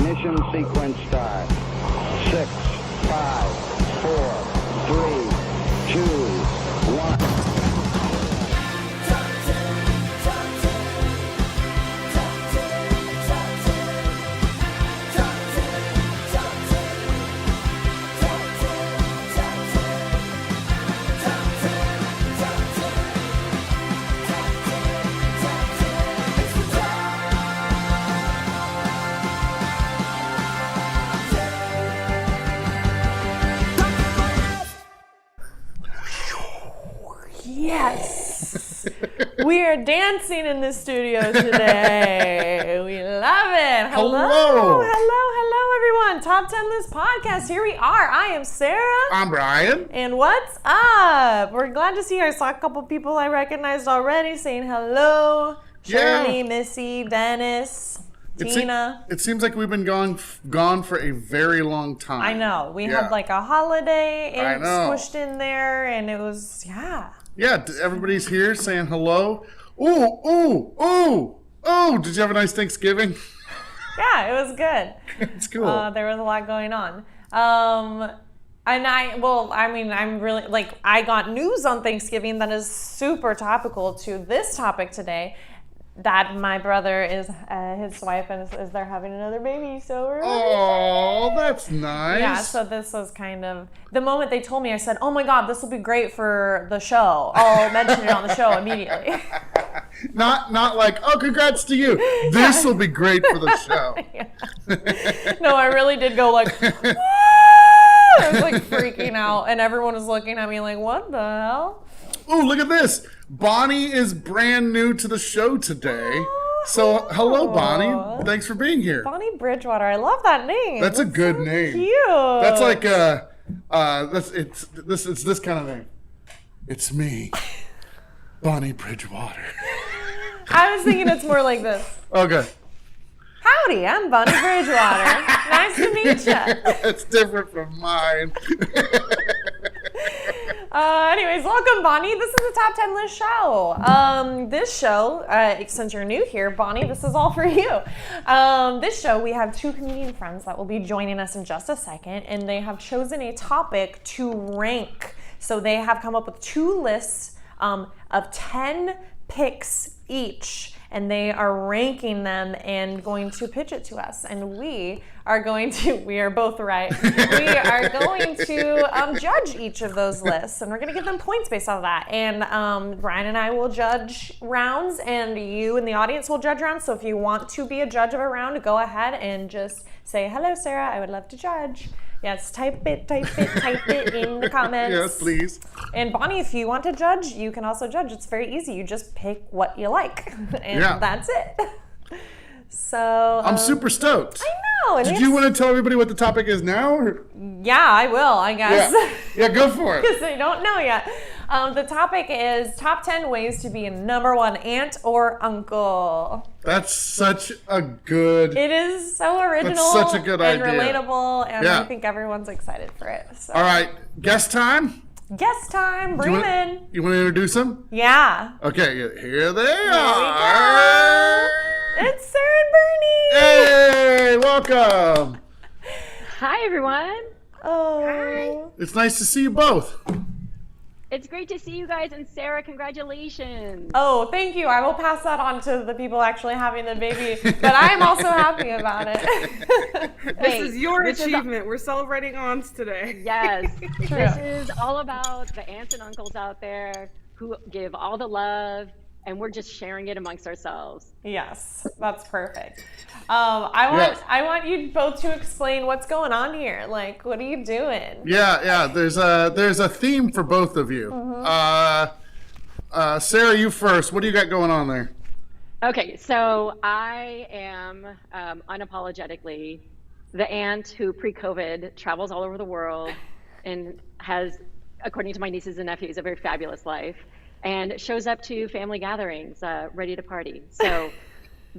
Ignition sequence start. 6, 5, 4, 3, 2, 1. Yes! We are dancing in the studio today. We love it. Hello, everyone. Top 10 List Podcast. Here we are. I am Sarah. I'm Brian. And what's up? We're glad to see you. I saw a couple people I recognized already saying hello. Shirley, Missy, Dennis, Tina. It seems like we've been gone for a very long time. I know. We had like a holiday squished in there, and it was, Yeah, everybody's here saying hello. Ooh. Did you have a nice Thanksgiving? Yeah, it was good. It's cool. There was a lot going on. I'm really, I got news on Thanksgiving that is super topical to this topic today. That my brother is his wife and they're having another baby, so we're that's nice. Yeah, so this was kind of the moment they told me. I said, "Oh my God, this will be great for the show. I'll mention it on the show immediately." Not like, oh, congrats to you. This will be great for the show. No, I really did go like. I was like freaking out, and everyone was looking at me like, "What the hell?" Oh, look at this. Bonnie is brand new to the show today. So, hello, Bonnie. Thanks for being here. Bonnie Bridgewater. I love that name. That's a good so name. Cute. That's like it's this kind of name. It's me, Bonnie Bridgewater. I was thinking it's more like this. Okay. Howdy, I'm Bonnie Bridgewater. Nice to meet you. That's different from mine. Anyways, welcome, Bonnie. This is the Top 10 List show. This show, since you're new here, Bonnie, this is all for you. This show, we have two comedian friends that will be joining us in just a second, and they have chosen a topic to rank. So they have come up with two lists of 10 picks each. And they are ranking them and going to pitch it to us. And we are both right. We are going to judge each of those lists. And we're going to give them points based on that. And Brian and I will judge rounds. And you in the audience will judge rounds. So if you want to be a judge of a round, go ahead and just say, hello, Sarah, I would love to judge. Yes, type it in the comments. Yes, please. And Bonnie, if you want to judge, you can also judge. It's very easy. You just pick what you like, and that's it. So I'm super stoked. I know. Did you want to tell everybody what the topic is now? Or? Yeah, I will, I guess. Yeah, go for it. Because they don't know yet. The topic is top 10 ways to be a number one aunt or uncle. That's such a good... It is so original. That's such a good and idea. Relatable, and I think everyone's excied for it. So. All right, guest time? Guest time, bring them in. You want to introduce them? Yeah. Okay, here they Here are. We go. It's Sarah and Bernie. Hey, welcome. Hi, everyone. Oh. Hi. It's nice to see you both. It's great to see you guys, and Sarah, congratulations. Oh, thank you. I will pass that on to the people actually having the baby, but I'm also happy about it. This is your achievement. We're celebrating aunts today. Yes. This is all about the aunts and uncles out there who give all the love, and we're just sharing it amongst ourselves. Yes, that's perfect. I want you both to explain what's going on here. Like, what are you doing? Yeah. There's a theme for both of you. Mm-hmm. Sarah, you first. What do you got going on there? Okay, so I am unapologetically the aunt who pre-COVID travels all over the world and has, according to my nieces and nephews, a very fabulous life. And shows up to family gatherings ready to party. So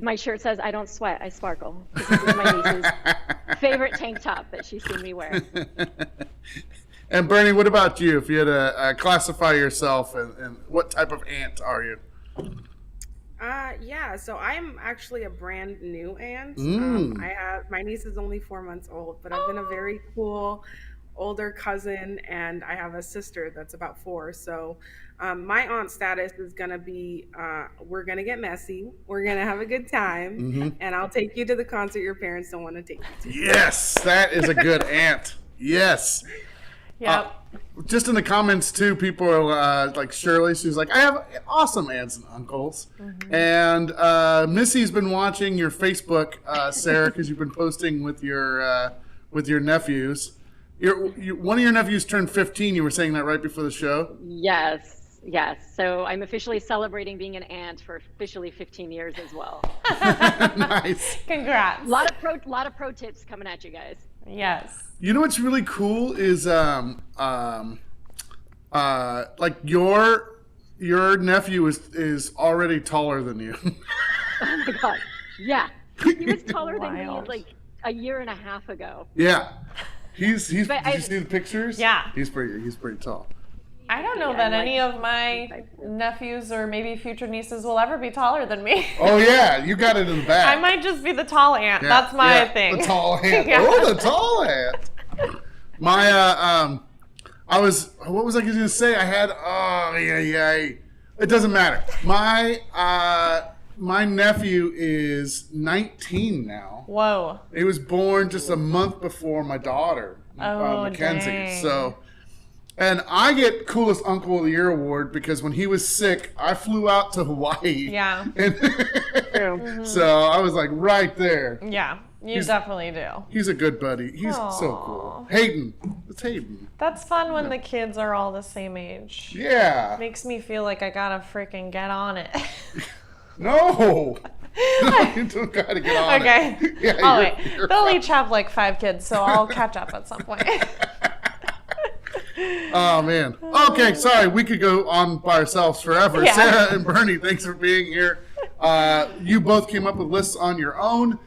my shirt says, I don't sweat, I sparkle. This is my niece's favorite tank top that she's seen me wear. And Bernie, what about you? If you had to classify yourself, and what type of aunt are you? Yeah, so I'm actually a brand new aunt. Mm. I have my niece is only 4 months old, but I've been a very cool older cousin, and I have a sister that's about four. So my aunt status is gonna be we're gonna get messy, we're gonna have a good time, and I'll take you to the concert your parents don't want to take you to. Yes, that is a good aunt. Yes. Yep. Just in the comments too, people are like Shirley. She's like, I have awesome aunts and uncles. And Missy's been watching your Facebook, Sarah, because you've been posting with your nephews. One of your nephews turned 15. You were saying that right before the show. Yes. So I'm officially celebrating being an aunt for officially 15 years as well. Nice. Congrats. A lot of pro tips coming at you guys. Yes. You know what's really cool is like your nephew is already taller than you. Oh my god. Yeah. He was taller than me Wild. like a year and a half ago. Yeah. He's But did you see the pictures? Yeah. He's pretty tall. I don't know that any of my nephews or maybe future nieces will ever be taller than me. Oh yeah, you got it in the back. I might just be the tall aunt. Yeah, That's my yeah, thing. The tall aunt. Yeah. Oh, the tall aunt. My what was I going to say? I had it doesn't matter. My nephew is 19 now. Whoa. He was born just a month before my daughter, Mackenzie. dang. So, and I get Coolest Uncle of the Year award because when he was sick, I flew out to Hawaii. Yeah. And so I was like right there. Yeah. You definitely do. He's a good buddy. He's so cool. Hayden. It's Hayden. That's fun when the kids are all the same age. Yeah. Makes me feel like I gotta freaking get on it. No. No, you don't gotta get on Okay. it. Yeah, Oh, you're wait. They'll fine. each have like 5 kids, so I'll catch up at some point. Oh, man. Okay, sorry. We could go on by ourselves forever. Yeah. Sarah and Bernie, thanks for being here. You both came up with lists on your own.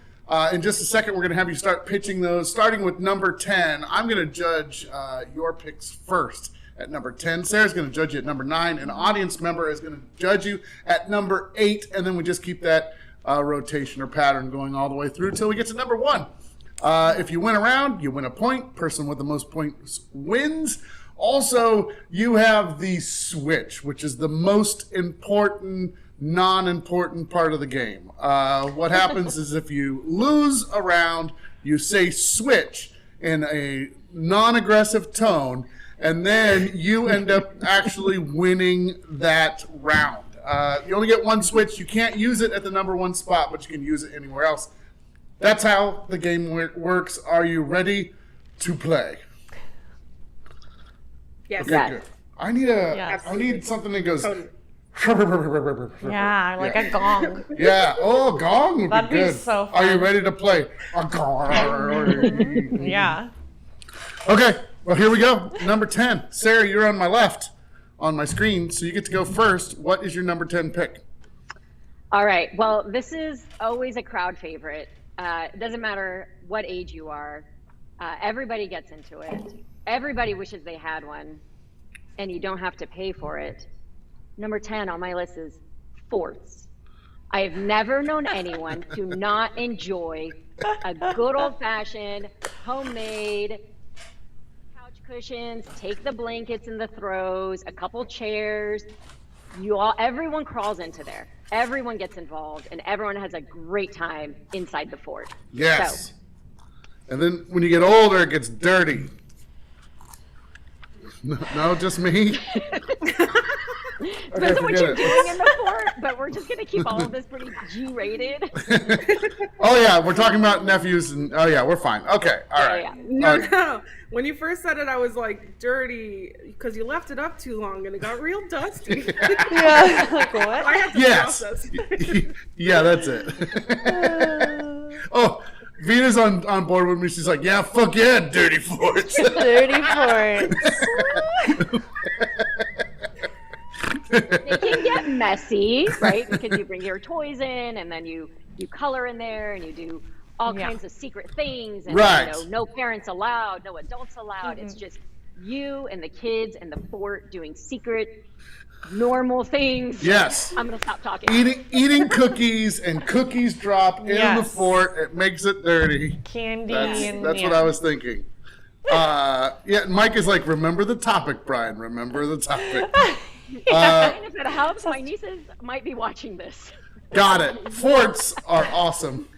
In just a second, we're going to have you start pitching those. Starting with number 10, I'm going to judge your picks first at number 10. Sarah's going to judge you at number 9. An audience member is going to judge you at number 8. And then we just keep that rotation or pattern going all the way through until we get to number 1. If you win a round, you win a point. Person with the most points wins. Also, you have the switch, which is the most important, non-important part of the game. What happens is if you lose a round, you say switch in a non-aggressive tone, and then you end up actually winning that round. You only get one switch. You can't use it at the number 1 spot, but you can use it anywhere else. That's how the game works. Are you ready to play? Yes. Okay, Yes. good. I need something that goes. Totally. Yeah, like a gong. Yeah. Oh, a gong would That'd be be good. so Are you fun. ready to play? A gong. Yeah. Okay. Well, here we go. Number 10. Sarah, you're on my left on my screen, so you get to go first. What is your number 10 pick? All right. Well, this is always a crowd favorite. It doesn't matter what age you are. Everybody gets into it. Everybody wishes they had one, and you don't have to pay for it. Number 10 on my list is forts. I have never known anyone to not enjoy a good old-fashioned, homemade couch cushions, take the blankets and the throws, a couple chairs. Everyone crawls into there. Everyone gets involved, and everyone has a great time inside the fort. Yes. And then when you get older, it gets dirty. No, just me? Depends on what you're forget it. doing in the fort, but we're just going to keep all of this pretty G-rated. Oh, yeah. We're talking about nephews. And oh, yeah. We're fine. Okay. All right. Yeah. No. When you first said it, I was like, dirty, because you left it up too long and it got real dusty. Yeah. Like what? I had to Yes. process. Yeah, that's it. Oh, Vina's on board with me. She's like, yeah, fuck yeah, dirty forts. Dirty forts. It can get messy, right? Because you bring your toys in and then you color in there and you do all kinds of secret things. And, Right. no parents allowed, no adults allowed. It's just you and the kids and the fort doing secret normal things. Yes. I'm gonna stop talking. Eating cookies and cookies drop in the Yes. fort. It makes it dirty. Candy That's what I was thinking. Yeah, Mike is like, remember the topic, Brian. Remember the topic. And if it helps, my nieces might be watching this. Got it. Forts are awesome.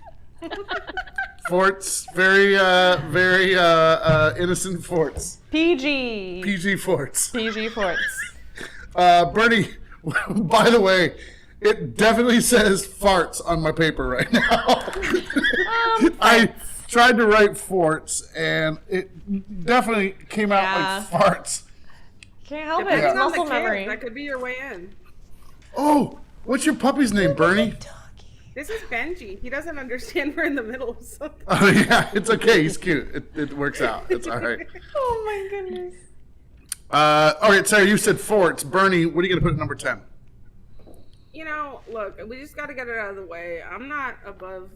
Forts, very innocent forts. PG. PG forts. PG forts. Bernie, by the way, it definitely says farts on my paper right now. I tried to write forts, and it definitely came out like farts. Can't help it. Depending It's on the muscle kid, memory. that could be your way in. Oh, what's your puppy's name, Bernie? This is Benji. He doesn't understand we're in the middle of something. Oh, yeah, it's okay. He's cute. It works out. It's all right. Oh my goodness. All right, Sarah, you said forts. Bernie, what are you going to put at number 10? You know, look, we just got to get it out of the way. I'm not above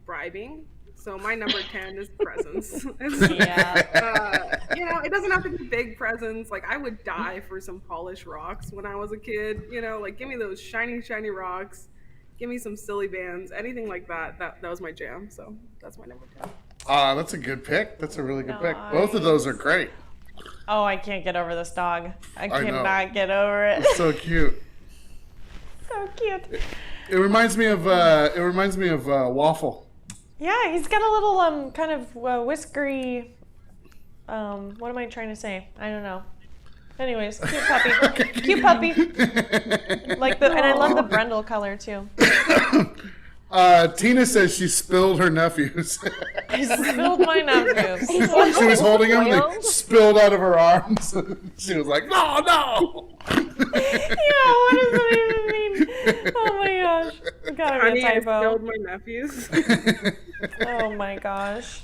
bribing, so my number 10 is presents. Yeah. You know, it doesn't have to be big presents. Like, I would die for some polished rocks when I was a kid. You know, like, give me those shiny, shiny rocks. Give me some silly bands, anything like that. That was my jam, so that's my number 10. That's a good pick. That's a really good pick. Both of those are great. Oh, I can't get over this dog. I know. cannot get over it. It's so cute. So cute. It reminds me of Waffle. Yeah, he's got a little kind of whiskery. What am I trying to say? I don't know. Anyways, cute puppy. Cute puppy. Like and I love the brindle color too. Tina says she spilled her nephews. I spilled my nephews. She was holding them, they spilled out of her arms. She was like, no. Yeah, what does that even mean? Oh my gosh. It's gotta be Honey, a I typo. spilled my nephews. Oh my gosh.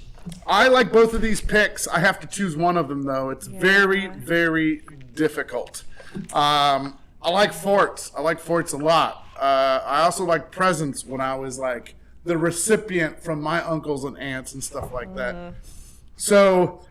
I like both of these picks. I have to choose one of them, though. It's very, very difficult. I like forts. I like forts a lot. I also like presents when I was like the recipient from my uncles and aunts and stuff like that. So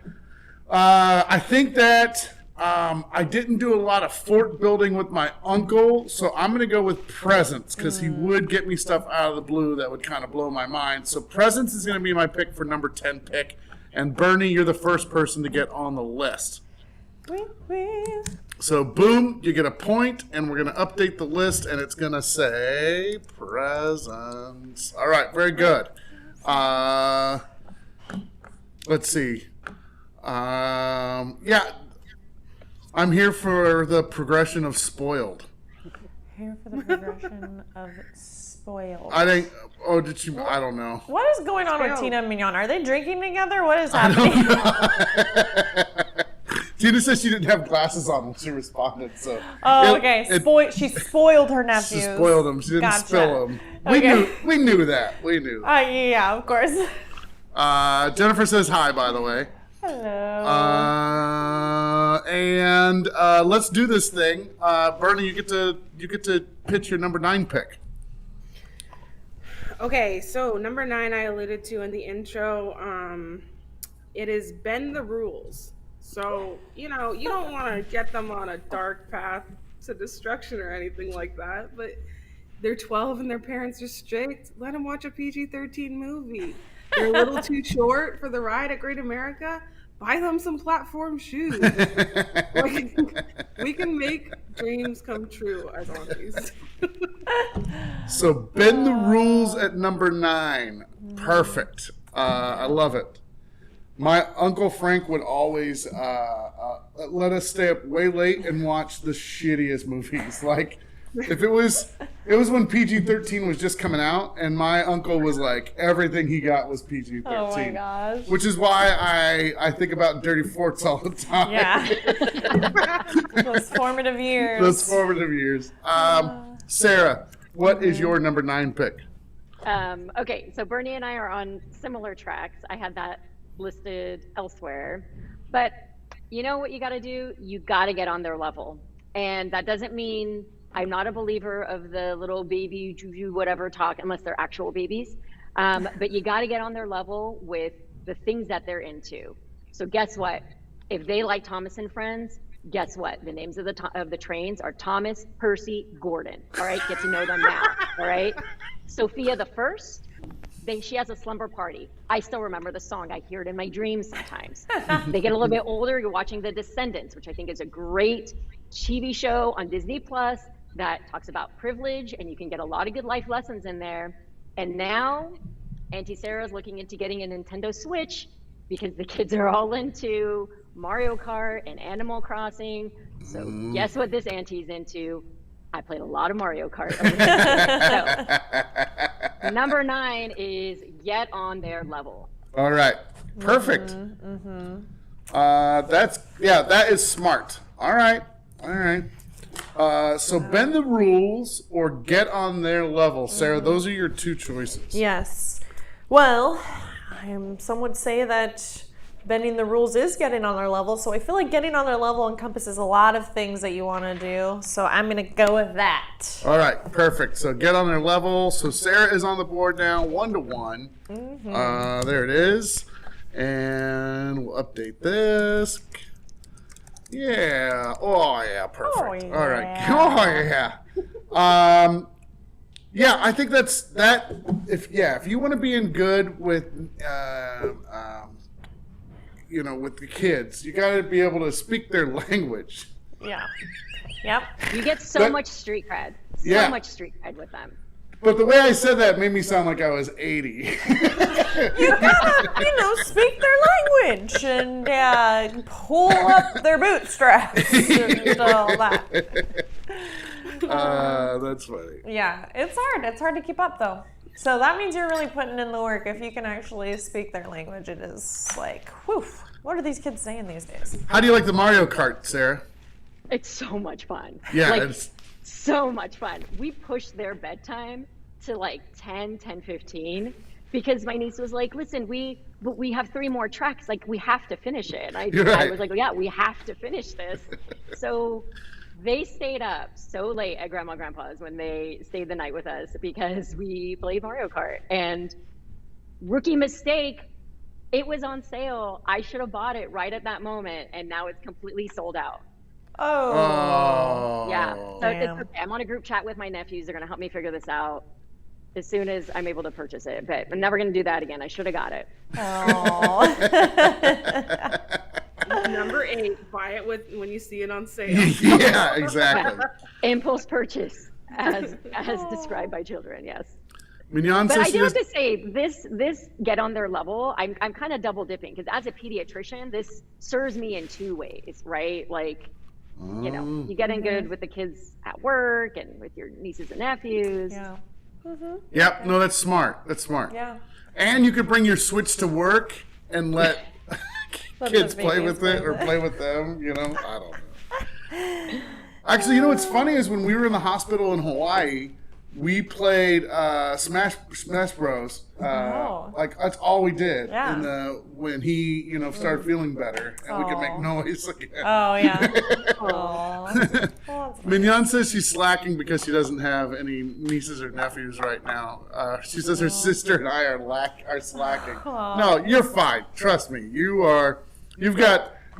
I think that I didn't do a lot of fort building with my uncle, so I'm going to go with presents because he would get me stuff out of the blue that would kind of blow my mind. So presents is going to be my pick for number 10 pick. And Bernie, you're the first person to get on the list. So boom, you get a point, and we're going to update the list, and it's going to say presents. All right, very good. Let's see. Yeah, I'm here for the progression of spoiled. Here for the progression of spoiled. I think. Oh, did she? I don't know. What is going on with Tina and Mignon? Are they drinking together? What is happening? Tina said she didn't have glasses on when she responded. So. Oh, okay. She spoiled her nephews. She spoiled them. She didn't spill them. Okay. We knew that. We knew. Yeah, of course. Jennifer says hi, by the way. Hello. And let's do this thing. Bernie, you get to pitch your number 9 pick. Okay, so number 9 I alluded to in the intro. It is bend the rules. So, you know, you don't want to get them on a dark path to destruction or anything like that, but they're 12 and their parents are strict. Let them watch a PG-13 movie. They're a little too short for the ride at Great America. Buy them some platform shoes. We can make dreams come true as aunties. So bend the rules at number 9. Perfect. I love it. My Uncle Frank would always let us stay up way late and watch the shittiest movies. Like, if it was when PG-13 was just coming out, and my uncle was like, everything he got was PG-13. Oh my gosh. Which is why I think about Dirty Forts all the time. Yeah. Those formative years. Those formative years. Sarah, what is your number 9 pick? Okay, so Bernie and I are on similar tracks. I had that listed elsewhere, but you know what you got to do? You got to get on their level, and that doesn't mean I'm not a believer of the little baby juju whatever talk unless they're actual babies, but you got to get on their level with the things that they're into. So guess what? If they like Thomas and Friends, Guess what? The names of the trains are Thomas, Percy, Gordon. All right, get to know them now. All right. Sophia the First, she has a slumber party. I still remember the song. I hear it in my dreams sometimes. They get a little bit older. You're watching The Descendants, which I think is a great TV show on Disney Plus that talks about privilege, and you can get a lot of good life lessons in there. And now Auntie Sarah's looking into getting a Nintendo Switch because the kids are all into Mario Kart and Animal Crossing. So guess what this auntie's into? I played a lot of Mario Kart. So number 9 is get on their level. All right. Perfect. That is smart. All right. So bend the rules or get on their level. Sarah, those are your 2 choices. Yes. Well, some would say that bending the rules is getting on their level. So I feel like getting on their level encompasses a lot of things that you want to do. So I'm going to go with that. All right, perfect. So get on their level. So Sarah is on the board now, 1-1. There it is. And we'll update this. Yeah. Oh, yeah, perfect. Oh, yeah. All right. Oh, yeah. Yeah, I think that's that. If you want to be in good with, with the kids, you got to be able to speak their language. Yeah. Yep. You get so much street cred. So much street cred with them. But the way I said that made me sound like I was 80. You gotta, speak their language and pull up their bootstraps and all that. That's funny. Yeah, it's hard. It's hard to keep up, though. So that means you're really putting in the work. If you can actually speak their language, it is like, whew, what are these kids saying these days? How do you like the Mario Kart, Sarah? It's so much fun. Yeah, it's so much fun. We pushed their bedtime to like 10:15 because my niece was like, listen, we have 3 more tracks. Like, we have to finish it. And I was like, yeah, we have to finish this. So they stayed up so late at Grandma and Grandpa's when they stayed the night with us because we played Mario Kart. And rookie mistake, it was on sale. I should have bought it right at that moment, and now it's completely sold out. Oh. Yeah. So it's okay. I'm on a group chat with my nephews. They're going to help me figure this out as soon as I'm able to purchase it. But I'm never going to do that again. I should have got it. Oh. Number 8, buy it when you see it on sale. Yeah, exactly. Impulse purchase, as described by children. Yes. Mignon But says I do have to say, this get on their level. I'm kind of double dipping because as a pediatrician, this serves me in 2 ways, right? Like, you get in good with the kids at work and with your nieces and nephews. Yeah. Yep. No, that's smart. That's smart. Yeah. And you could bring your Switch to work and let kids play with it or play with them. I don't know. Actually, what's funny is when we were in the hospital in Hawaii, we played Smash Bros. Like that's all we did. Yeah. When he started feeling better and we could make noise again. Oh yeah. Mignon says she's slacking because she doesn't have any nieces or nephews right now. She says her sister and I are slacking. No, you're fine. Trust me. You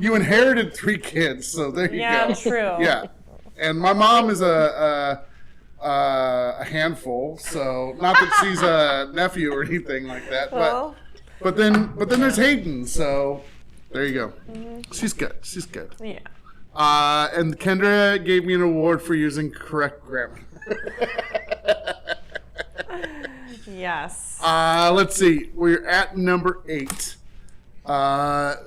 inherited 3 kids, so there you go. Yeah, true. Yeah. And my mom is a handful, so not that she's a nephew or anything like that, but then there's Hayden, so there you go. She's good. Yeah. And Kendra gave me an award for using correct grammar. Yes. Let's see. We're at number 8.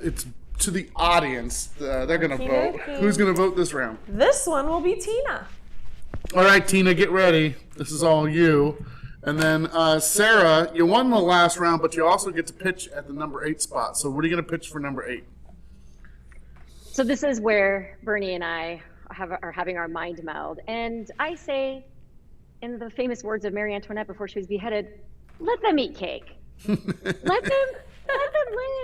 It's to the audience. They're gonna vote. Who's gonna vote this round? This one will be Tina. All right, Tina, get ready. This is all you. And then Sarah, you won the last round, but you also get to pitch at the number 8 spot. So what are you going to pitch for number 8? So this is where Bernie and I are having our mind meld. And I say, in the famous words of Marie Antoinette before she was beheaded, let them eat cake. Let them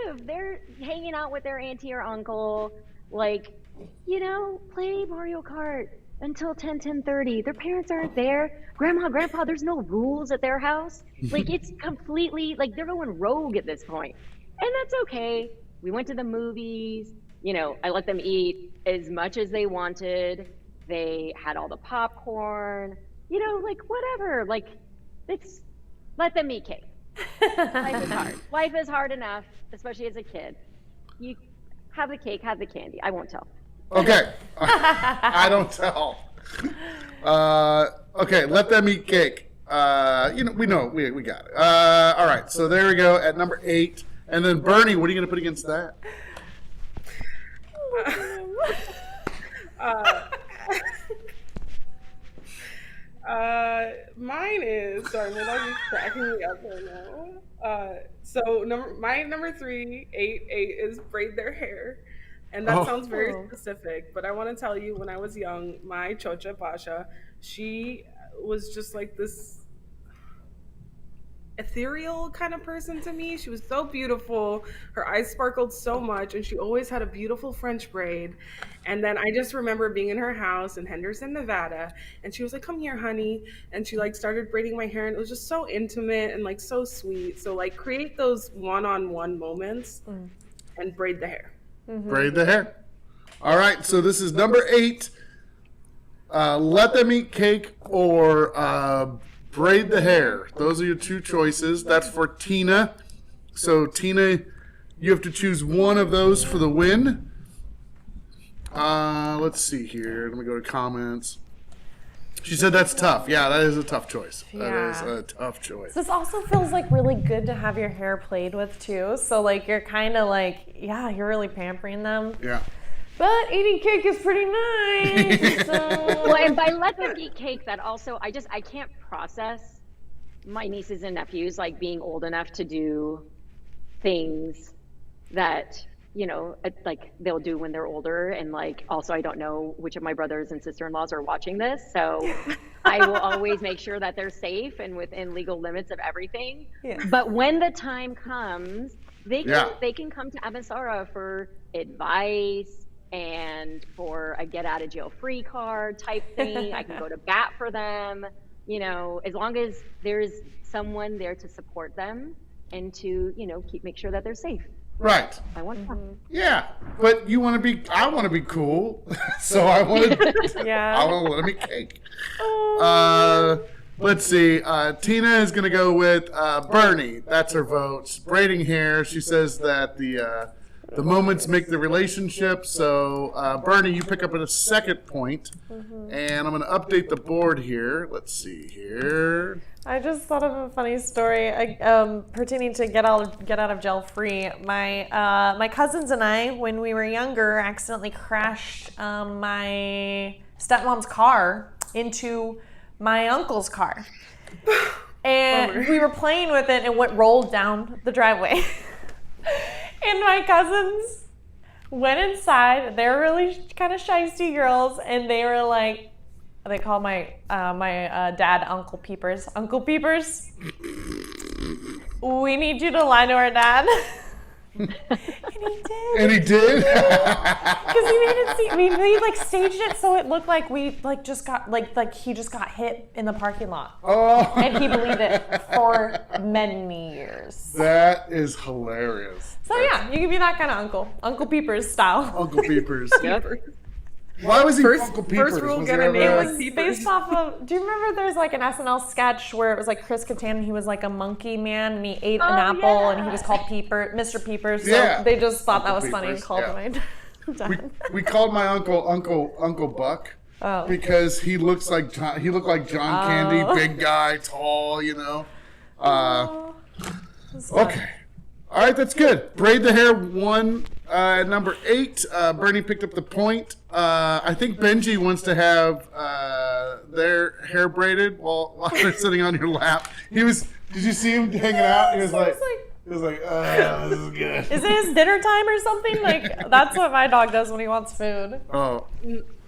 live. They're hanging out with their auntie or uncle. Like, play Mario Kart until 10:30. Their parents aren't there. Grandma, Grandpa, there's no rules at their house. Like, it's completely, like, they're going rogue at this point. And that's okay. We went to the movies. I let them eat as much as they wanted. They had all the popcorn, like whatever. Like, let them eat cake. Life is hard. Life is hard enough, especially as a kid. You have the cake, have the candy. I won't tell. Okay. I don't tell. Okay, let them eat cake. We know, we got it. All right, so there we go at number 8. And then Bernie, what are you going to put against that? Mine is, sorry, my dog is cracking me up right now. So my number 3, 8 is braid their hair. And that sounds very specific, but I want to tell you, when I was young, my Chocha Pasha, she was just like this ethereal kind of person to me. She was so beautiful. Her eyes sparkled so much, and she always had a beautiful French braid. And then I just remember being in her house in Henderson, Nevada, and she was like, "Come here, honey." And she like started braiding my hair, and it was just so intimate and like so sweet. So like create those one-on-one moments and braid the hair. Mm-hmm. Braid the hair. All right, so this is number 8. Let them eat cake or braid the hair. Those are your 2 choices. That's for Tina. So Tina, you have to choose one of those for the win. Let's see here. Let me go to comments. She said that's tough. Yeah, that is a tough choice. That is a tough choice. This also feels like really good to have your hair played with too. So like you're kind of like, you're really pampering them. Yeah. But eating cake is pretty nice. So. Well, and by let them eat cake, that also, I can't process my nieces and nephews like being old enough to do things that, like they'll do when they're older. And like, also, I don't know which of my brothers and sister-in-laws are watching this. So I will always make sure that they're safe and within legal limits of everything. Yeah. But when the time comes, they can come to Sara for advice and for a get out of jail free card type thing. I can go to bat for them, as long as there's someone there to support them and to, make sure that they're safe. Right. I want to. Yeah, but I want to be cool, so I want to. I want to let them eat cake. Let's see. Tina is going to go with Bernie. That's her vote. Braiding hair. She says that the moments make the relationship. So Bernie, you pick up at a second point, and I'm going to update the board here. Let's see here. I just thought of a funny story pertaining to get out of jail free. My cousins and I, when we were younger, accidentally crashed my stepmom's car into my uncle's car, and we were playing with it, and it rolled down the driveway. And my cousins went inside. They're really kind of shysty girls, and they were like. They call my dad Uncle Peepers. Uncle Peepers, we need you to lie to our dad. And he did. And he did? Because he made it seem, we like staged it so it looked like we like just got like he just got hit in the parking lot. Oh. And he believed it for many years. That is hilarious. So yeah, you can be that kind of uncle. Uncle Peepers style. Uncle Peepers. Yep. Why was he Uncle Peepers? First rule, was get a name It like was Peepers. based off of. Do you remember there's like an SNL sketch where it was like Chris Kattan, he was like a monkey man and he ate an apple and he was called Mr. Peepers. So they just thought that was funny and called him my dad. We called my Uncle Buck because he looked like John Candy, big guy, tall, Okay. All right, that's good. Braid the hair won at number 8. Bernie picked up the point. I think Benji wants to have their hair braided while they're sitting on your lap. Did you see him hanging out? He was like, this is good. Is it his dinner time or something? Like, that's what my dog does when he wants food. Oh.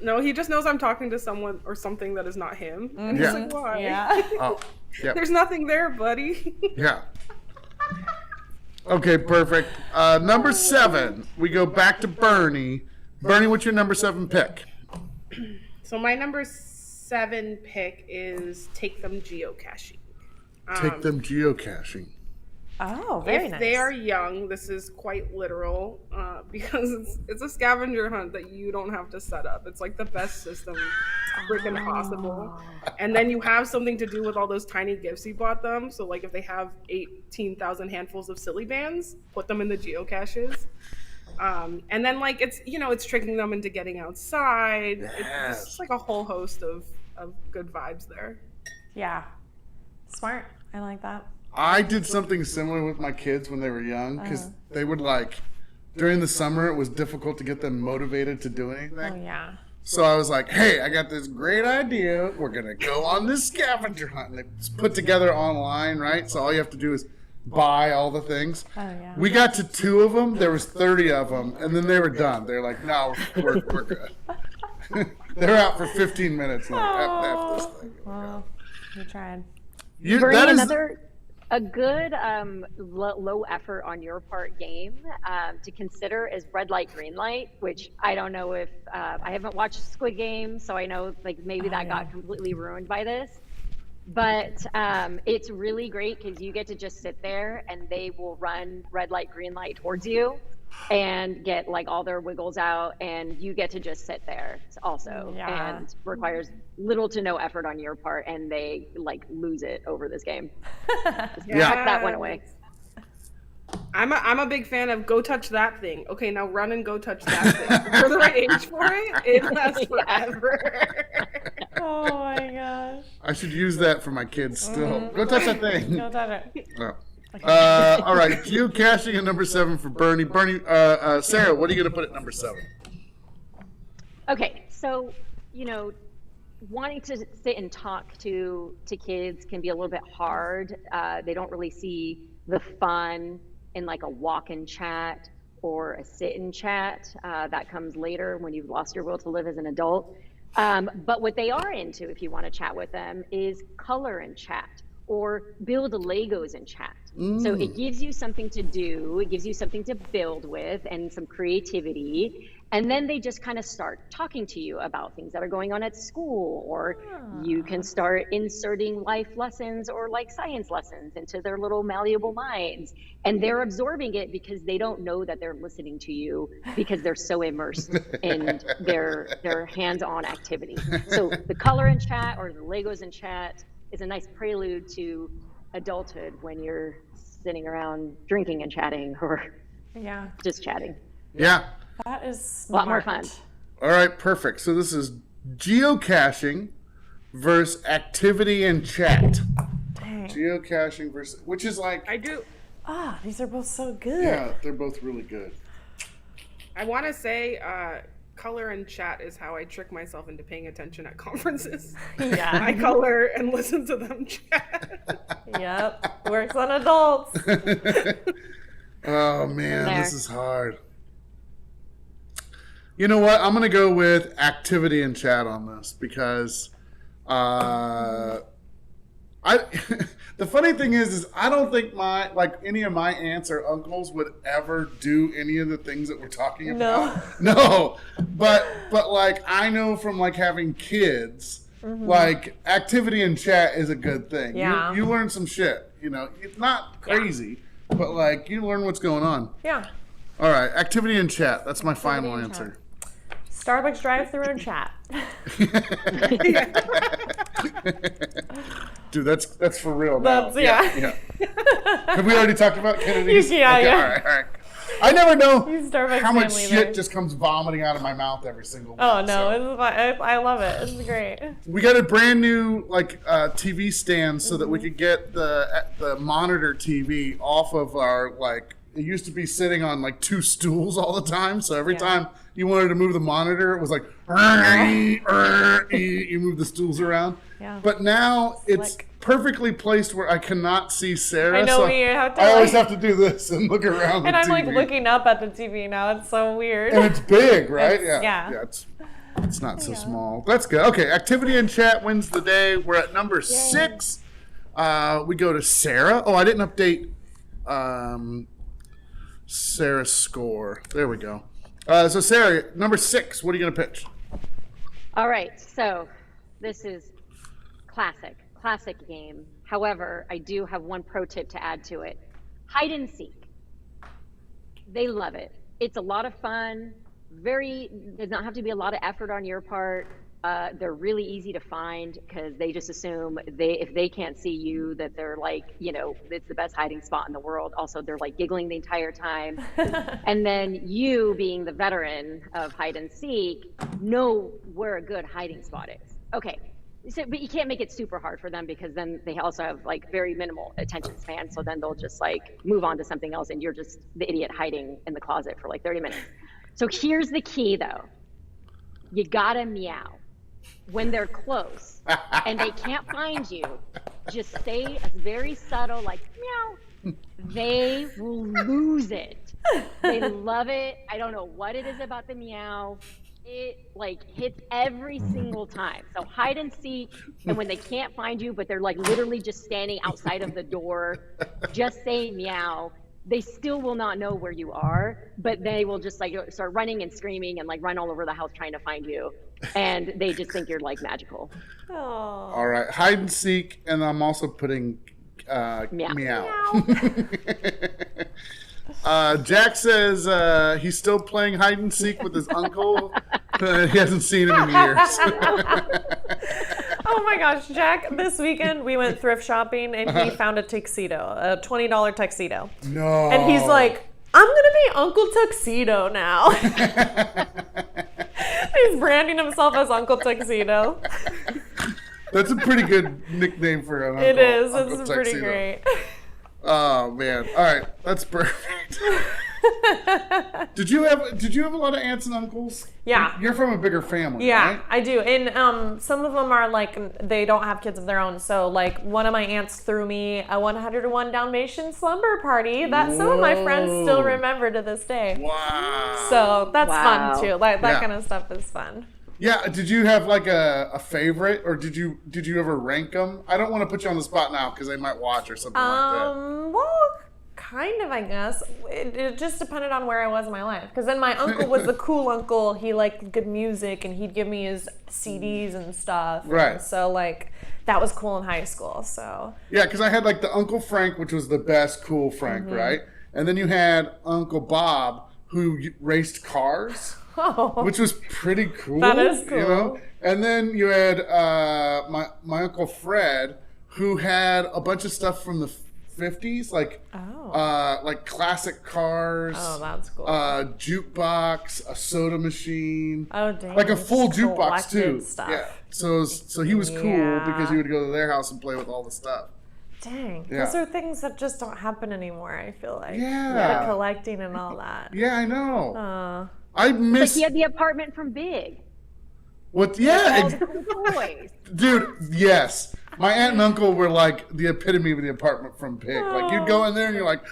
No, he just knows I'm talking to someone or something that is not him. And he's like, why? Yeah. Oh, yeah. There's nothing there, buddy. Yeah. Okay, perfect. Number 7, we go back to Bernie. Bernie, what's your number 7 pick? So my number 7 pick is take them geocaching. Take them geocaching. Oh, very If nice. they are young, this is quite literal because it's a scavenger hunt that you don't have to set up. It's like the best system freaking possible. And then you have something to do with all those tiny gifts you bought them. So like if they have 18,000 handfuls of silly bands, put them in the geocaches. And then like it's tricking them into getting outside. Yes. It's just like a whole host of good vibes there. Yeah. Smart. I like that. I did something similar with my kids when they were young because they would like, during the summer, it was difficult to get them motivated to do anything. Oh, yeah. So I was like, hey, I got this great idea. We're going to go on this scavenger hunt. And it's put together online, right? So all you have to do is buy all the things. Oh, yeah. We got to 2 of them. There was 30 of them. And then they were done. They're like, no, we're good. They're out for 15 minutes. Like, F this thing. Well, you tried. Bernie, a good low effort on your part game to consider is red light, green light, which I don't know if I haven't watched Squid Game, so I know like maybe that got completely ruined by this. But it's really great because you get to just sit there and they will run red light, green light towards you and get like all their wiggles out, and you get to just sit there also. Yeah. And requires little to no effort on your part, and they like lose it over this game. Yeah. That went away. I'm a big fan of go touch that thing. Okay, now run and go touch that thing. If you're the right age for it, it lasts forever. Oh my gosh. I should use that for my kids still. Go touch that thing. No, that No. All right, geocaching at number 7 for Bernie. Bernie, Sarah, what are you going to put at number 7? Okay, so wanting to sit and talk to kids can be a little bit hard. They don't really see the fun in like a walk and chat or a sit and chat. That comes later when you've lost your will to live as an adult. But what they are into, if you want to chat with them, is color and chat or build Legos and chat. So it gives you something to do, it gives you something to build with and some creativity. And then they just kind of start talking to you about things that are going on at school, or you can start inserting life lessons or like science lessons into their little malleable minds. And they're absorbing it because they don't know that they're listening to you because they're so immersed in their hands-on activity. So the color and chat or the Legos and chat is a nice prelude to adulthood when you're sitting around drinking and chatting or just chatting. Yeah. That is A smart. lot more fun. All right, perfect. So this is geocaching versus activity and chat. Dang. Geocaching versus, which is like, I do. These are both so good. yeah, they're both really good. I want to say color and chat is how I trick myself into paying attention at conferences. Yeah. I color and listen to them chat. Yep. Works on adults. Oh man, There. this is hard. You know what? I'm gonna go with activity and chat on this because the funny thing is I don't think any of my aunts or uncles would ever do any of the things that we're talking about. No. But like I know from like having kids, like activity and chat is a good thing. Yeah. You learn some shit. It's not crazy, but like you learn what's going on. Yeah. All right, activity and chat. That's my final and answer. Starbucks drive-through and chat. Dude, that's for real now. That's yeah. Have we already talked about Kennedy's? Yeah, Okay, yeah. All right. I never know Starbucks how much family shit there. just comes vomiting out of my mouth every single week. Oh no, so. it's fine. I love it. It's great. We got a brand new TV stand so that we could get the monitor TV off of our It used to be sitting on like 2 stools all the time, so every time you wanted to move the monitor, it was like you move the stools around. Yeah. But now it's Slick. perfectly placed where I cannot see Sarah. I know, so we have to, I always like- have to do this and look around. And the I'm like TV. looking up at the TV now. It's so weird. And it's big, right? Yeah. It's not so small. That's good. Okay, activity and chat wins the day. We're at number 6. We go to Sarah. Oh, I didn't update Sarah's score. There we go. So Sarah, number 6. What are you gonna pitch? All right, so this is classic game. However, I do have one pro tip to add to it. Hide and seek. They love it. It's a lot of fun. Does not have to be a lot of effort on your part. They're really easy to find because they just assume if they can't see you, that they're like, it's the best hiding spot in the world. Also, they're like giggling the entire time. And then you, being the veteran of hide and seek, know where a good hiding spot is. Okay. So, but you can't make it super hard for them because then they also have like very minimal attention span. So then they'll just like move on to something else and you're just the idiot hiding in the closet for like 30 minutes. So here's the key though. You gotta meow. When they're close and they can't find you, just say a very subtle like meow. They will lose it. They love it. I don't know what it is about the meow. It like hits every single time. So hide and seek, and when they can't find you, but they're like literally just standing outside of the door, just say meow. They still will not know where you are, but they will just like start running and screaming and like run all over the house trying to find you. And they just think you're like magical. Oh. All right, hide and seek, and I'm also putting meow. Jack says he's still playing hide and seek with his uncle. He hasn't seen him in years. Oh my gosh, Jack, this weekend we went thrift shopping and he found a tuxedo, a $20 tuxedo. No. And he's like, I'm going to be Uncle Tuxedo now. He's branding himself as Uncle Tuxedo. That's a pretty good nickname for an uncle. It is. Uncle It's pretty Tuxedo. great. Oh man! All right, that's perfect. Did you have a lot of aunts and uncles? Yeah. You're from a bigger family, Yeah, right? I do. And some of them are like, they don't have kids of their own. So like one of my aunts threw me a 101 Dalmatian slumber party that some of my friends still remember to this day. Wow. So that's Wow. fun too. Like that Yeah. kind of stuff is fun. Yeah. Did you have like a favorite, or did you ever rank them? I don't want to put you on the spot now because they might watch or something like that. Well, kind of, I guess. It just depended on where I was in my life. Because then my uncle was the cool uncle. He liked good music, and he'd give me his CDs and stuff. Right. And so, like, that was cool in high school. So. Yeah, because I had like the Uncle Frank, which was the best cool Frank, right? And then you had Uncle Bob, who raced cars. Oh. Which was pretty cool. That is cool. You know? And then you had my Uncle Fred, who had a bunch of stuff from the 50s, like like classic cars. Oh, that's cool. Jukebox, a soda machine. Oh, dang. Like a full Just jukebox too. collected stuff. Yeah. So he was cool Yeah. because he would go to their house and play with all the stuff. Dang. Yeah. Those are things that just don't happen anymore, I feel like. Yeah. The collecting and all that. Yeah, I know. I Like miss he had the apartment from Big. what. Yeah, All the cool toys. dude. Yes, my aunt and uncle were like the epitome of the apartment from Pig. Like you'd go in there and you're like,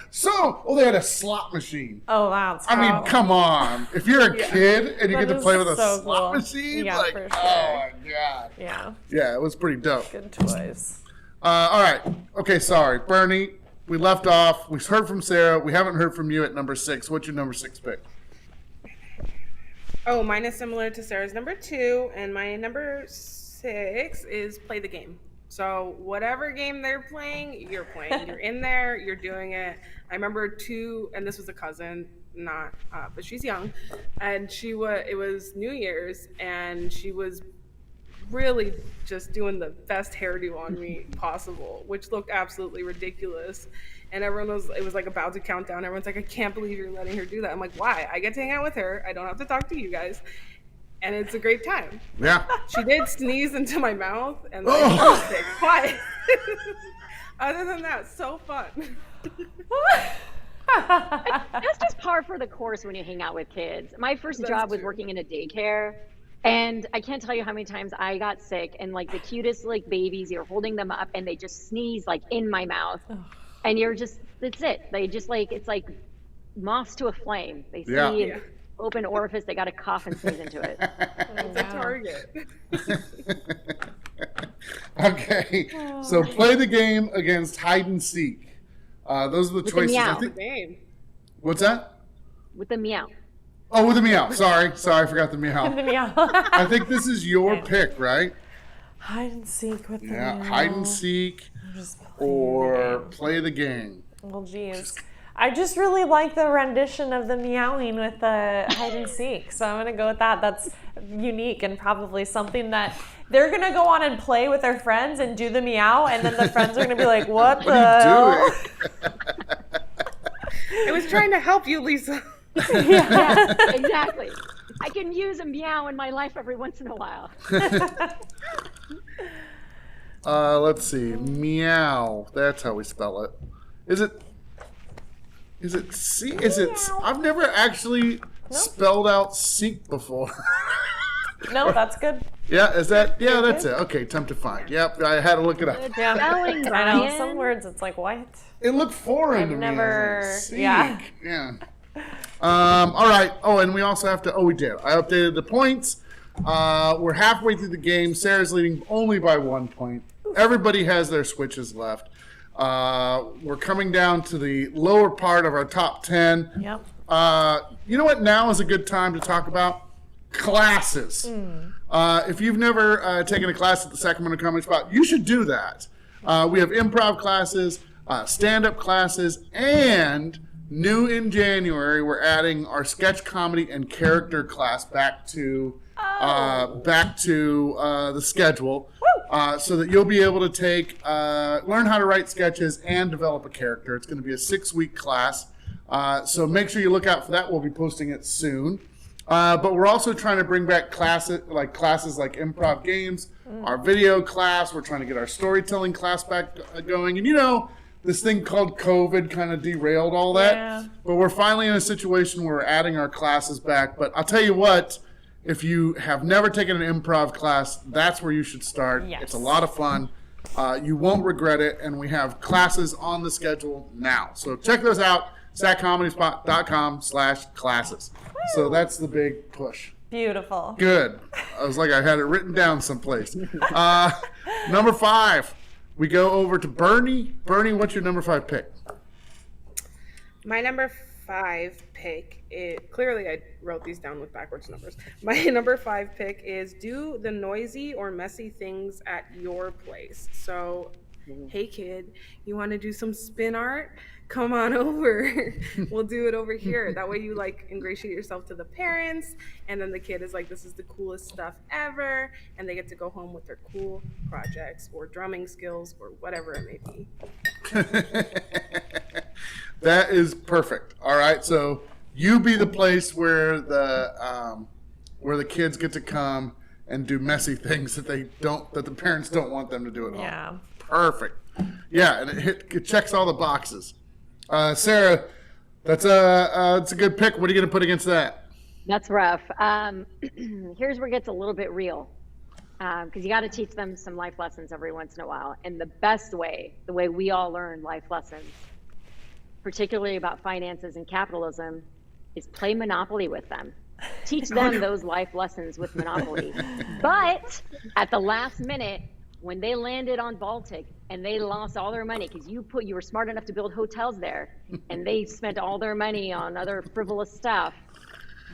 they had a slot machine. Oh, that's I mean, cool. come on. If you're a kid and you That get to is play with a so slot cool. machine, Yeah, like, for sure. oh my god. Yeah. Yeah, it was pretty dope. Good toys. All right. Okay, sorry, Bernie. We left off. We heard from Sarah. We haven't heard from you at number 6. What's your number 6 pick? Oh, mine is similar to Sarah's number 2, and my number 6 is play the game. So whatever game they're playing, you're playing. You're in there, you're doing it. I remember 2, and this was a cousin, not, but she's young, and it was New Year's, and she was really just doing the best hairdo on me possible, which looked absolutely ridiculous. And it was like about to count down. Everyone's like, I can't believe you're letting her do that. I'm like, why? I get to hang out with her. I don't have to talk to you guys. And it's a great time. Yeah. She did sneeze into my mouth and like, stay quiet. Other than that, so fun. That's just par for the course when you hang out with kids. My first job was working in a daycare, and I can't tell you how many times I got sick, and like the cutest like babies, you're holding them up and they just sneeze like in my mouth. And that's it. They just like, it's like moths to a flame. They see an open orifice, they got to cough and sneeze into it. It's a target. Okay, so play the game against hide and seek. Those are the choices. meow. I think. Game. What's that? With the meow. Oh, with the meow. Sorry, I forgot the meow. Yeah. I think this is your pick, right? Hide and seek with the Yeah, meow. hide and seek Just or play the game. Well, geez. I just really like the rendition of the meowing with the hide and seek. So I'm going to go with that. That's unique and probably something that they're going to go on and play with their friends and do the meow. And then the friends are going to be like, what the hell? I was trying to help you, Lisa. Yeah, exactly. I can use a meow in my life every once in a while. Let's see. Meow. That's how we spell it. Is it C? Is it? I've never actually spelled out seek before. No, that's good. Yeah, is that? Yeah, that's it. Okay, time to find. Yep, I had to look it up. Yeah. Spelling, I know, Brian. some words it's like, what? It looked foreign to me. never- Seek. yeah. Yeah. All right. Oh, and we also have to. Oh, we did. I updated the points. We're halfway through the game. Sarah's leading only by 1 point. Everybody has their switches left. We're coming down to the lower part of our top 10. Yep. You know what? Now is a good time to talk about classes. If you've never taken a class at the Sacramento Comedy Spot, you should do that. We have improv classes, stand-up classes, and new in January, we're adding our sketch comedy and character class back to the schedule. So that you'll be able to learn how to write sketches and develop a character. It's going to be a 6-week class. So make sure you look out for that. We'll be posting it soon. But we're also trying to bring back classes like improv games, our video class. We're trying to get our storytelling class back going. And this thing called COVID kind of derailed all that. Yeah. But we're finally in a situation where we're adding our classes back. But I'll tell you what, if you have never taken an improv class, that's where you should start. Yes. It's a lot of fun. You won't regret it. And we have classes on the schedule now. So check those out, saccomedyspot.com/classes. So that's the big push. Beautiful. Good. I was like, I had it written down someplace. Number 5, we go over to Bernie. Bernie, what's your number 5 pick? My number 5 pick, clearly I wrote these down with backwards numbers. My number 5 pick is do the noisy or messy things at your place. So, hey kid, you want to do some spin art? Come on over. We'll do it over here. That way you ingratiate yourself to the parents, and then the kid is like, this is the coolest stuff ever, and they get to go home with their cool projects or drumming skills or whatever it may be. That is perfect. All right, so you be the place where the kids get to come and do messy things that the parents don't want them to do at home. Yeah. Perfect. Yeah, and it checks all the boxes. Sarah, that's a good pick. What are you going to put against that? That's rough. Here's where it gets a little bit real, because you got to teach them some life lessons every once in a while. And the best way, the way we all learn life lessons, particularly about finances and capitalism, is play Monopoly with them. Teach them those life lessons with Monopoly. But at the last minute, when they landed on Baltic and they lost all their money because you were smart enough to build hotels there, and they spent all their money on other frivolous stuff,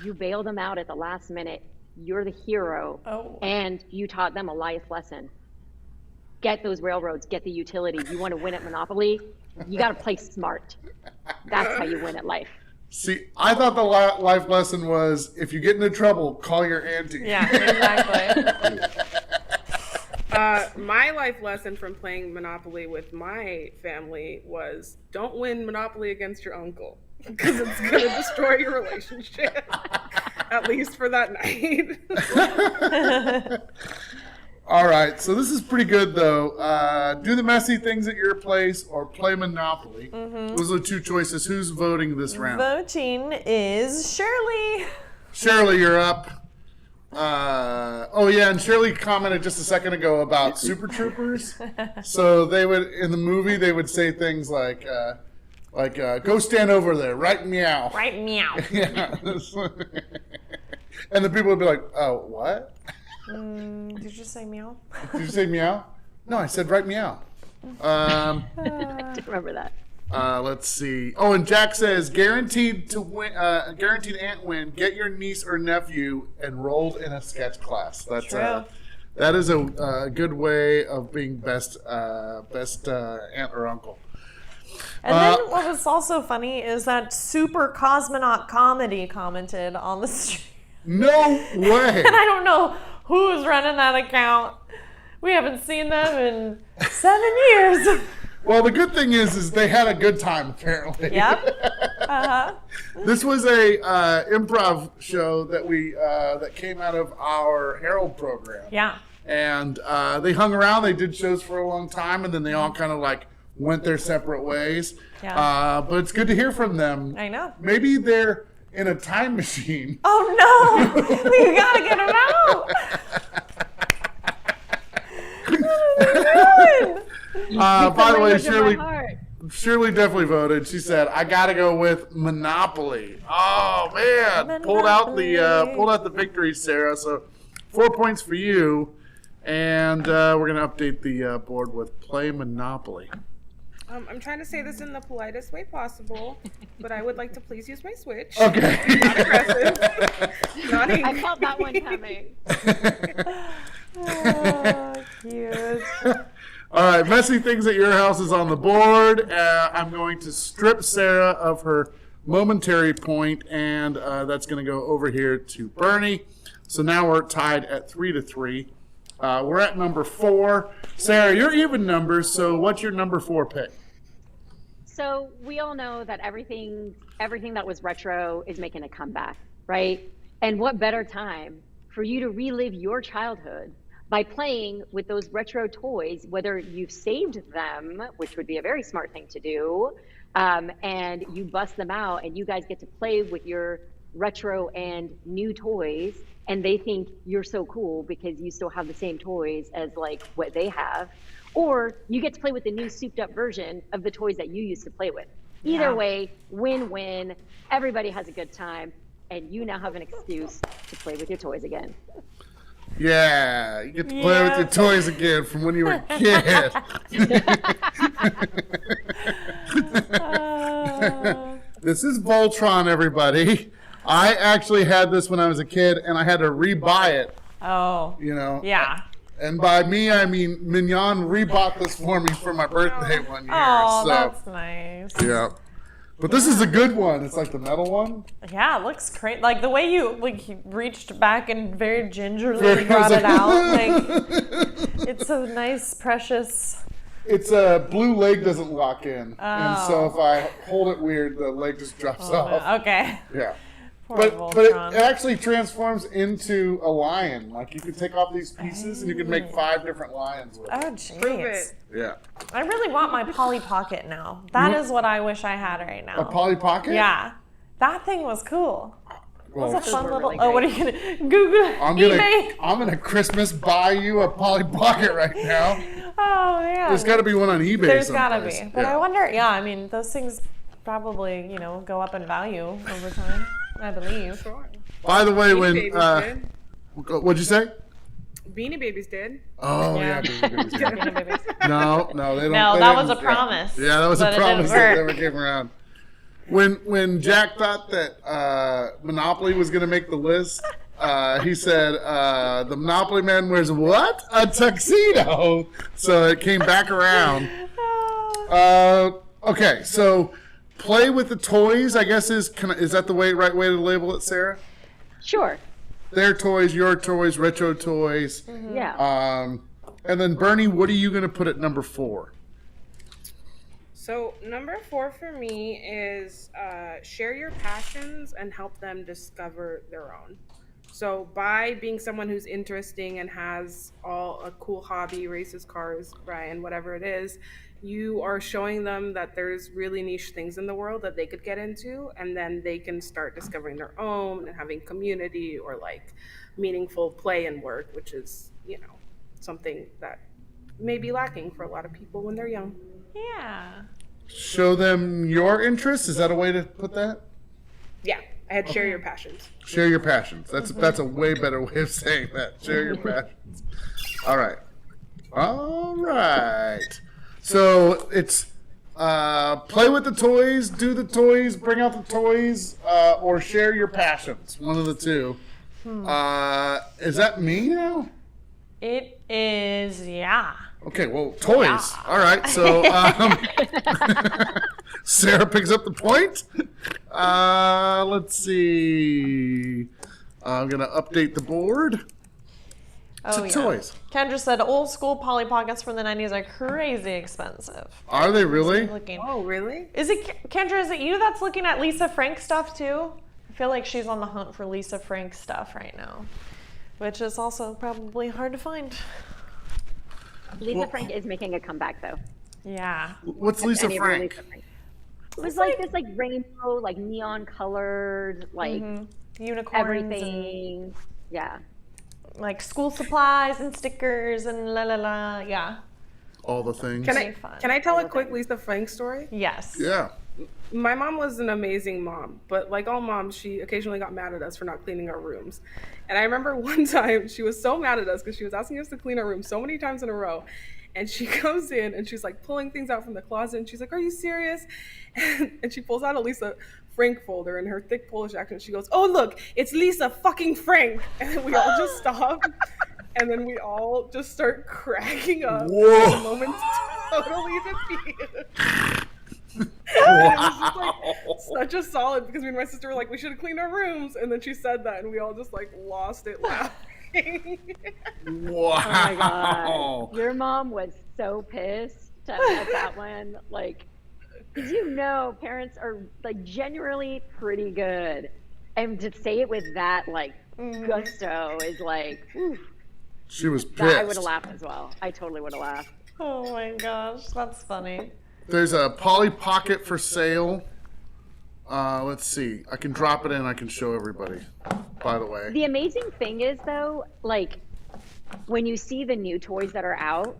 you bailed them out at the last minute. You're the hero, and you taught them a life lesson. Get those railroads, get the utilities. You want to win at Monopoly? You got to play smart. That's how you win at life. See, I thought the life lesson was if you get into trouble, call your auntie. Yeah, exactly. My life lesson from playing Monopoly with my family was don't win Monopoly against your uncle, because it's going to destroy your relationship, at least for that night. All right, so this is pretty good, though. Do the messy things at your place or play Monopoly. Mm-hmm. Those are the 2 choices. Who's voting this round? Voting is Shirley. Shirley, you're up. And Shirley commented just a second ago about Super Troopers. So in the movie, they would say things like, go stand over there, right meow. Right meow. Yeah. And the people would be like, oh, what? Did you just say meow? Did you say meow? No, I said right meow. I didn't remember that. Let's see. Oh, and Jack says, guaranteed to win. Guaranteed aunt win. Get your niece or nephew enrolled in a sketch class. That's True. That is a good way of being best aunt or uncle. And then what was also funny is that Super Cosmonaut Comedy commented on the stream. No way. And I don't know who's running that account. We haven't seen them in 7 years. Well, the good thing is they had a good time, apparently. Yep. Uh-huh. This was a improv show that came out of our Herald program. Yeah. And they hung around. They did shows for a long time, and then they all kind of like went their separate ways. Yeah. But it's good to hear from them. I know. Maybe they're in a time machine. Oh no! You gotta get them out. By the way, Language of my heart. Shirley definitely voted. She said, "I gotta go with Monopoly." Oh man, pulled out the victory, Sarah. So 4 points for you, and we're gonna update the board with play Monopoly. I'm trying to say this in the politest way possible, but I would like to please use my Switch. Okay. Not aggressive. Not angry. I felt that one coming. Oh, cute. All right, messy things at your house is on the board. I'm going to strip Sarah of her momentary point, and that's going to go over here to Bernie. So now we're tied at 3-3. We're at number 4. Sarah, you're even numbers, so what's your number 4 pick? So we all know that everything that was retro is making a comeback, right? And what better time for you to relive your childhood by playing with those retro toys, whether you've saved them, which would be a very smart thing to do, and you bust them out and you guys get to play with your retro and new toys, and they think you're so cool because you still have the same toys as like what they have, or you get to play with the new souped up version of the toys that you used to play with. Either way, win-win. Everybody has a good time, and you now have an excuse to play with your toys again. Yeah, you get to play with your toys again from when you were a kid. This is Voltron, everybody. I actually had this when I was a kid, and I had to rebuy it. Oh. You know? Yeah. And by me, I mean Mignon rebought this for me for my birthday one year. Oh, so, that's nice. yeah. But this is a good one. It's like the metal one. Yeah, it looks great. Like the way you reached back and very gingerly Very- brought it I out. was Like it's a nice, precious. It's a blue leg doesn't lock in. And so Oh. if I hold it weird, the leg just drops off. Okay. Yeah. Poor But Voltron. it actually transforms into a lion. Like you can take off these pieces and you can make 5 different lions with it. Oh, Prove jeez. it. Yeah. I really want my Polly Pocket now. That is what I wish I had right now. A Polly Pocket? Yeah. That thing was cool. It Well, was a fun were little. really Oh, what are you gonna Google? I'm eBay. gonna Christmas buy you a Polly Pocket right now. Oh yeah. There's got to be one on eBay. There's gotta someplace. be. But Yeah. I wonder. Yeah, I mean, those things probably go up in value over time. I believe. Sure. By the way, Beanie when Babies did. what'd you say? Beanie Babies did. Oh yeah. Yeah. Babies. Beanie Babies. No, they don't. No, they that was didn't- a promise. Yeah, that was but a it didn't promise that work. never came around. When Jack thought that Monopoly was going to make the list, he said the Monopoly man wears what? A tuxedo. So it came back around. Okay, so play with the toys, I guess is that the right way to label it, Sarah? Sure. Their toys, your toys, retro toys. Yeah. And then Bernie, what are you going to put at number 4? So number 4 for me is share your passions and help them discover their own. So by being someone who's interesting and has a cool hobby, races cars, Brian, whatever it is, you are showing them that there's really niche things in the world that they could get into, and then they can start discovering their own and having community or like meaningful play and work, which is, something that may be lacking for a lot of people when they're young. Yeah. Show them your interests. Is that a way to put that? Yeah, I had share your passions. Share your passions. That's a way better way of saying that. Share your passions. All right. So it's play with the toys, do the toys, bring out the toys, or share your passions. One of the two. Is that me now? It is. Yeah. Okay, well, toys. Yeah. All right, so Sarah picks up the point. Let's see. I'm going to update the board to toys. Kendra said old school Polly Pockets from the 90s are crazy expensive. Are they really? Oh, really? Is it, Kendra, is it you that's looking at Lisa Frank stuff too? I feel like she's on the hunt for Lisa Frank stuff right now, which is also probably hard to find. Lisa Frank is making a comeback, though. Yeah. What's Lisa Frank? It was like this, like rainbow, like neon colored, like unicorns, everything. Yeah. Like school supplies and stickers and la la la. Yeah. All the things. Can I tell a quick Lisa Frank story? Yes. Yeah. My mom was an amazing mom, but like all moms, she occasionally got mad at us for not cleaning our rooms. And I remember one time she was so mad at us because she was asking us to clean our room so many times in a row. And she comes in and she's like pulling things out from the closet and she's like, "Are you serious?" And she pulls out a Lisa Frank folder in her thick Polish accent. She goes, "Oh, look, it's Lisa fucking Frank." And then we all just stop. And then we all just start cracking up. Whoa. The moment's totally defeated. Wow. It was just like such a solid, because me and my sister were like, we should have cleaned our rooms, and then she said that and we all just like lost it laughing. Wow. Oh my god, your mom was so pissed at that one, like, because parents are like generally pretty good, and to say it with that like gusto is like, oof. She was pissed. I would have laughed as well. I totally would have laughed. Oh my gosh, that's funny. There's a Polly Pocket for sale. Let's see. I can drop it in. I can show everybody, by the way. The amazing thing is, though, like, when you see the new toys that are out,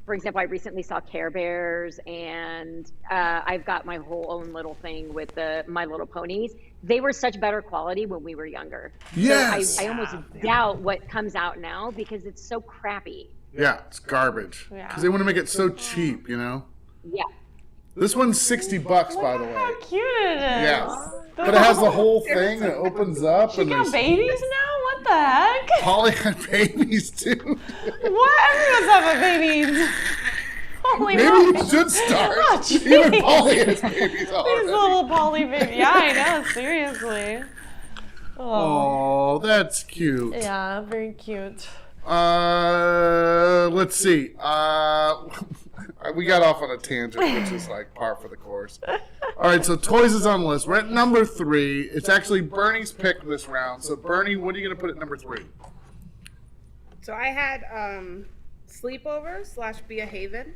for example, I recently saw Care Bears, and I've got my whole own little thing with the My Little Ponies. They were such better quality when we were younger. Yes. So I almost doubt what comes out now because it's so crappy. Yeah, it's garbage. Because they want to make it so cheap, you know? Yeah. This one's $60, by the way. How cute it is. Yeah. But it has the whole thing and it opens up. She got babies now? What the heck? Polly had babies too. What? Everyone's having babies. Holy Maybe moly. you should start. Oh, Even Polly has babies already. These little Polly babies. Yeah, I know. Seriously. Oh, that's cute. Yeah, very cute. Let's see. We got off on a tangent, which is like par for the course. All right, so toys is on the list. We're at number 3. It's actually Bernie's pick this round. So Bernie, what are you going to put at number 3? So I had sleepover / be a haven.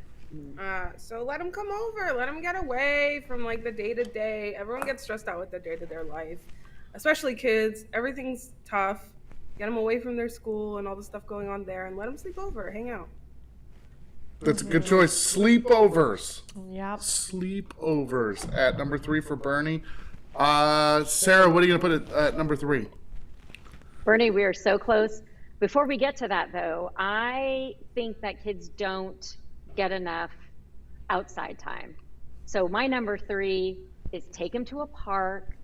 So let them come over, let them get away from like the day-to-day. Everyone gets stressed out with the day-to-day life, especially kids. Everything's tough. Get them away from their school and all the stuff going on there, and let them sleep over, hang out. That's a good choice. Sleepovers. Yep. Sleepovers at number 3 for Bernie. Sarah, what are you going to put at number 3? Bernie, we are so close. Before we get to that, though, I think that kids don't get enough outside time. So my number 3 is take them to a park,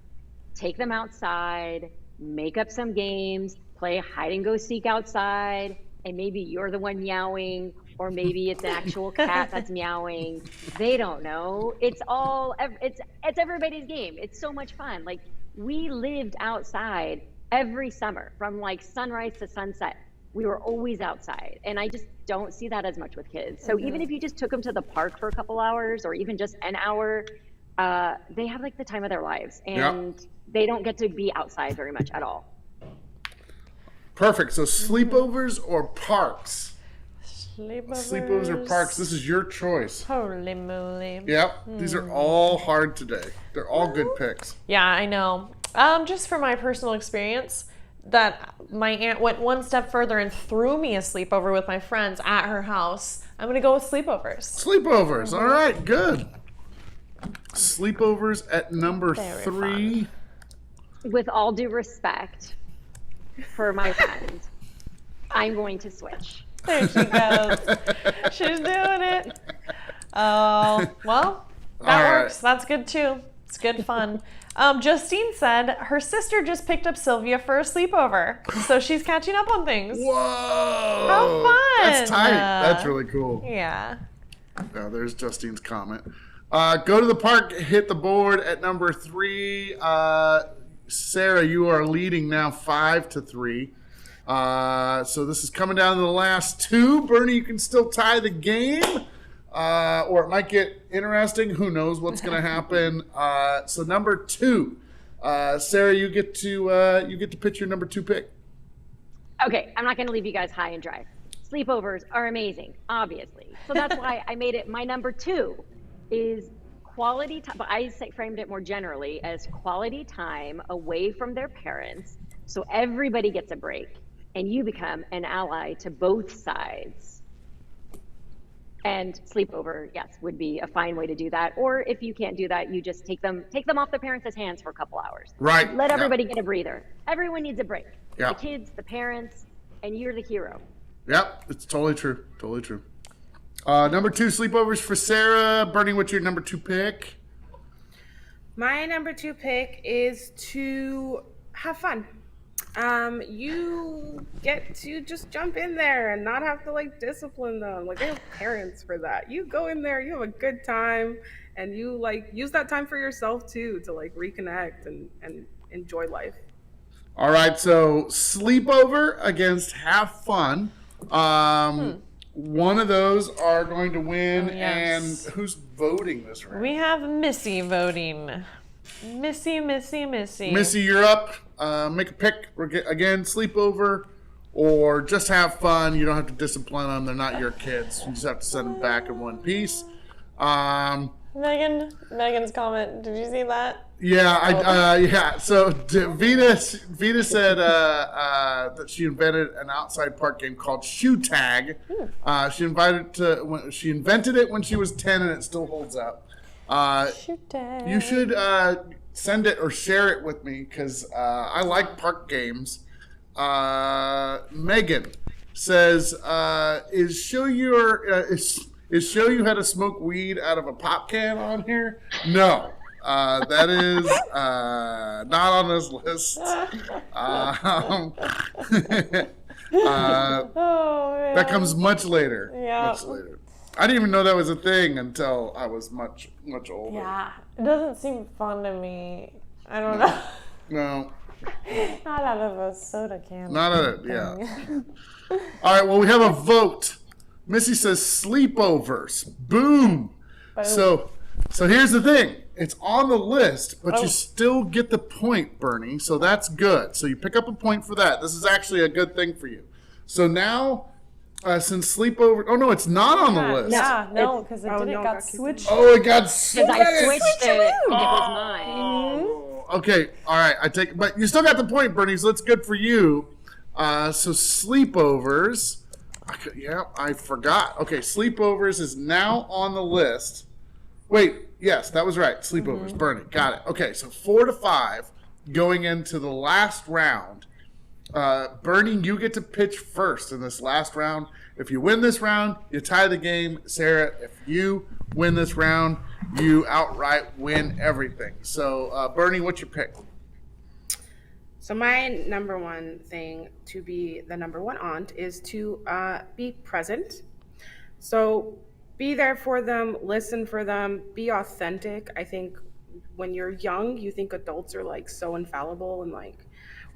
take them outside, make up some games, play hide and go seek outside, and maybe you're the one meowing, or maybe it's an actual cat that's meowing. They don't know. It's everybody's game. It's so much fun. Like, we lived outside every summer from like sunrise to sunset. We were always outside, and I just don't see that as much with kids. So even if you just took them to the park for a couple hours or even just an hour, they have like the time of their lives, and they don't get to be outside very much at all. Perfect. So sleepovers or parks? Sleepovers or parks. This is your choice. Holy moly. Yep. These are all hard today. They're all good picks. Yeah, I know. Just from my personal experience, that my aunt went one step further and threw me a sleepover with my friends at her house. I'm going to go with sleepovers. Sleepovers. All right, good. Sleepovers at number 3. With all due respect for my friend, I'm going to switch. There she goes. She's doing it. Oh, well, that works. That's good too. It's good fun. Justine said her sister just picked up Sylvia for a sleepover, so she's catching up on things. Whoa! How fun! That's tight. That's really cool. Yeah. Oh, there's Justine's comment. Go to the park, hit the board at number 3. Sarah, you are leading now 5-3. So this is coming down to the last 2. Bernie, you can still tie the game. Or it might get interesting. Who knows what's going to happen? So number 2, Sarah, you get to pitch your number 2 pick. Okay, I'm not going to leave you guys high and dry. Sleepovers are amazing, obviously. So that's why I made it my number 2 is quality time. But I framed it more generally as quality time away from their parents, so everybody gets a break, and you become an ally to both sides. And sleepover, yes, would be a fine way to do that. Or if you can't do that, you just take them off their parents' hands for a couple hours. Right. Let everybody get a breather. Everyone needs a break. Yep. The kids, the parents, and you're the hero. Yep, it's totally true. Totally true. Number 2, sleepovers for Sarah. Bernie, what's your number 2 pick? My number 2 pick is to have fun. You get to just jump in there and not have to like discipline them. Like, they have parents for that. You go in there, you have a good time, and you like use that time for yourself too, to like reconnect and enjoy life. All right, so sleepover against have fun. One of those are going to win, yes. and who's voting this round? We have Missy voting. Missy. Missy, you're up. Make a pick. Again, sleepover or just have fun. You don't have to discipline them. They're not your kids. You just have to send them back in one piece. Megan's comment. Did you see that? Yeah, yeah. So Vita said that she invented an outside park game called Shoe Tag. She invented it when she was 10, and it still holds up. Shoe Tag. You should send it or share it with me because I like park games. Megan says, "Is show you how to smoke weed out of a pop can on here?" No. That is not on this list. Oh, man. That comes much later. Yeah. Much later. I didn't even know that was a thing until I was much older. Yeah, it doesn't seem fun to me. I don't know. No. Not out of a soda can. Not a, yeah. All right, well, we have a vote. Missy says sleepovers. Boom. So here's the thing. It's on the list, but you still get the point, Bernie. So that's good. So you pick up a point for that. This is actually a good thing for you. So now, since sleepover... Oh, no, it's not on the list. Yeah, no, because it got switched. Oh, it got switched. Because I switched it. It was mine. Oh, okay, all right. But you still got the point, Bernie, so that's good for you. So sleepovers... I forgot. Okay, sleepovers is now on the list. Wait, yes, that was right. Sleepovers, Bernie, got it. Okay, so 4-5 going into the last round. Bernie, you get to pitch first in this last round. If you win this round, you tie the game. Sarah, if you win this round, you outright win everything. So, Bernie, what's your pick? So my number one thing to be the number one aunt is to be present. So be there for them, listen for them, be authentic. I think when you're young, you think adults are like so infallible and like,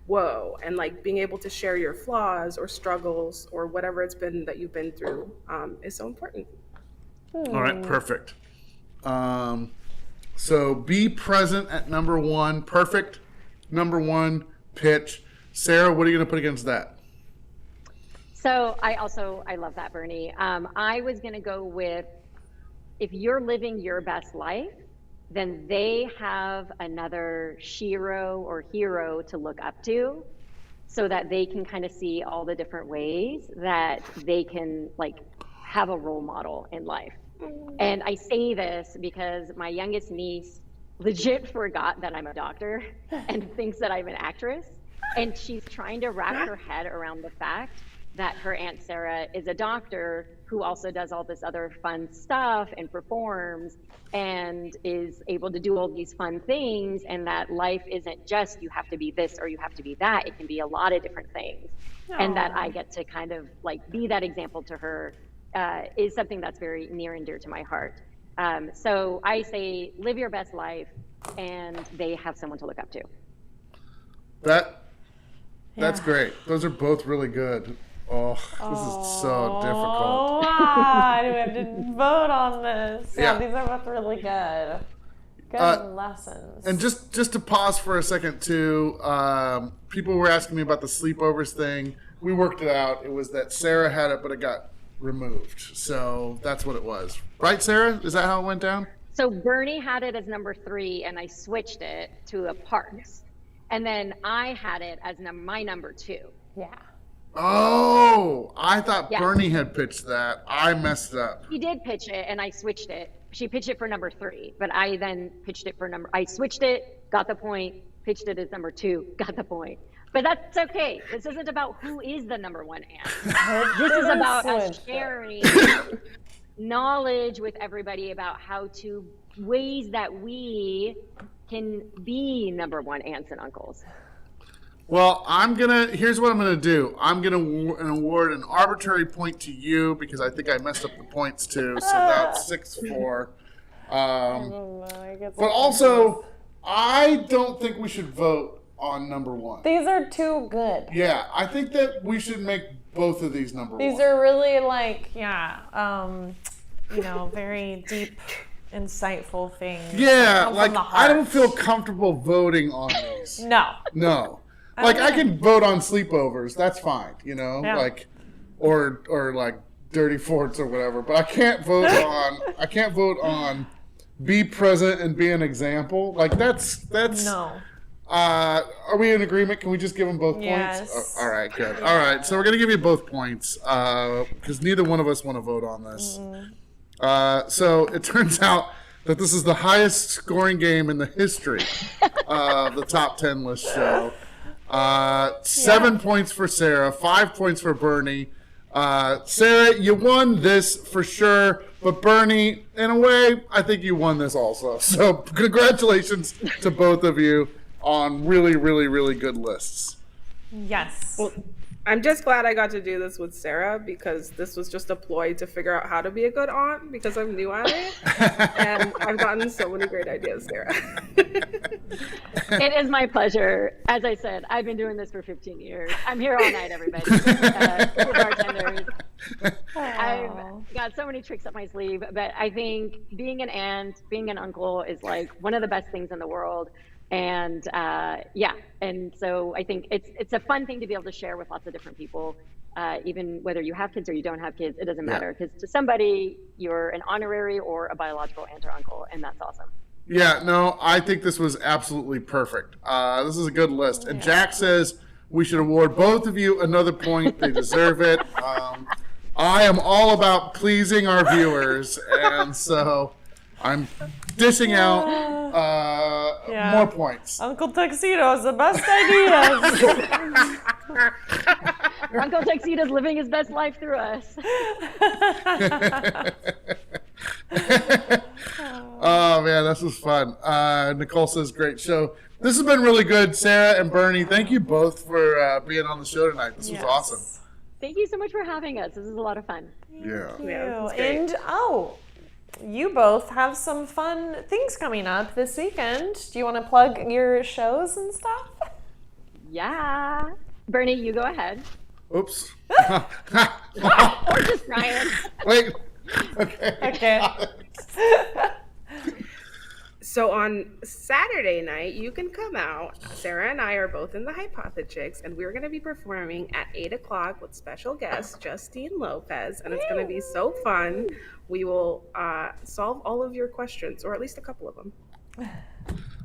whoa, and like being able to share your flaws or struggles or whatever it's been that you've been through is so important. All right, perfect. So be present at number one. Perfect. Number one pitch. Sarah, what are you going to put against that? So I love that, Bernie. I was going to go with, if you're living your best life, then they have another shiro or hero to look up to so that they can kind of see all the different ways that they can like have a role model in life. And I say this because my youngest niece legit forgot that I'm a doctor and thinks that I'm an actress. And she's trying to wrap her head around the fact that her Aunt Sarah is a doctor who also does all this other fun stuff and performs and is able to do all these fun things, and that life isn't just you have to be this or you have to be that. It can be a lot of different things. And that I get to kind of like be that example to her is something that's very near and dear to my heart. So I say live your best life, and they have someone to look up to. That's great. Those are both really good. Oh, this is so difficult. Why do we have to vote on this? Yeah, these are both really good. Good lessons. And just to pause for a second too, people were asking me about the sleepovers thing. We worked it out. It was that Sara had it, but it got removed. So that's what it was. Right, Sara? Is that how it went down? So Bernie had it as number 3, and I switched it to a parks. And then I had it as my number 2. Yeah. Oh, I thought Bernie had pitched that. I messed up. He did pitch it, and I switched it. She pitched it for number 3, but I then pitched it for I switched it, got the point, pitched it as number 2, got the point. But that's okay. This isn't about who is the number 1 aunt. This is about us sharing knowledge with everybody about ways that we can be number 1 aunts and uncles. Well, here's what I'm gonna do. I'm gonna award an arbitrary point to you because I think I messed up the points too. So that's 6-4. But also, I don't think we should vote on number 1. These are too good. Yeah, I think that we should make both of these number 1. These are really very deep, insightful things. Yeah, I don't feel comfortable voting on these. No. Like I can vote on sleepovers, that's fine, or like dirty forts or whatever. But I can't vote on be present and be an example. Like that's no. Are we in agreement? Can we just give them both points? Yes. All right, good. All right, so we're gonna give you both points because neither one of us want to vote on this. So it turns out that this is the highest scoring game in the history of the Top 10 List show. 7 points for Sara, 5 points for Bernie. Sara, you won this for sure, but Bernie, in a way, I think you won this also. So congratulations to both of you on really, really, really good lists. Yes. Well, I'm just glad I got to do this with Sara because this was just a ploy to figure out how to be a good aunt because I'm new at it. And I've gotten so many great ideas, Sara. It is my pleasure. As I said, I've been doing this for 15 years. I'm here all night, everybody. Two bartenders. I've got so many tricks up my sleeve, but I think being an aunt, being an uncle is like one of the best things in the world. And and so I think it's a fun thing to be able to share with lots of different people, even whether you have kids or you don't have kids, it doesn't matter because to somebody you're an honorary or a biological aunt or uncle, and that's awesome. Yeah, no, I think this was absolutely perfect. This is a good list. And Jack says we should award both of you another point. They deserve it. I am all about pleasing our viewers, and so I'm dishing out more points. Uncle Tuxedo is the best ideas. Uncle Tuxedo's living his best life through us. Oh man, this was fun. Nicole says great show. This has been really good, Sara and Bernie. Thank you both for being on the show tonight. This was awesome. Thank you so much for having us. This is a lot of fun. And you both have some fun things coming up this weekend. Do you want to plug your shows and stuff? Yeah. Bernie, you go ahead. Oops. Or just Ryan. Wait. Okay. So on Saturday night, you can come out. Sara and I are both in the Hypothetics, and we're going to be performing at 8 o'clock with special guest Justine Lopez, and it's going to be so fun. We will solve all of your questions, or at least a couple of them.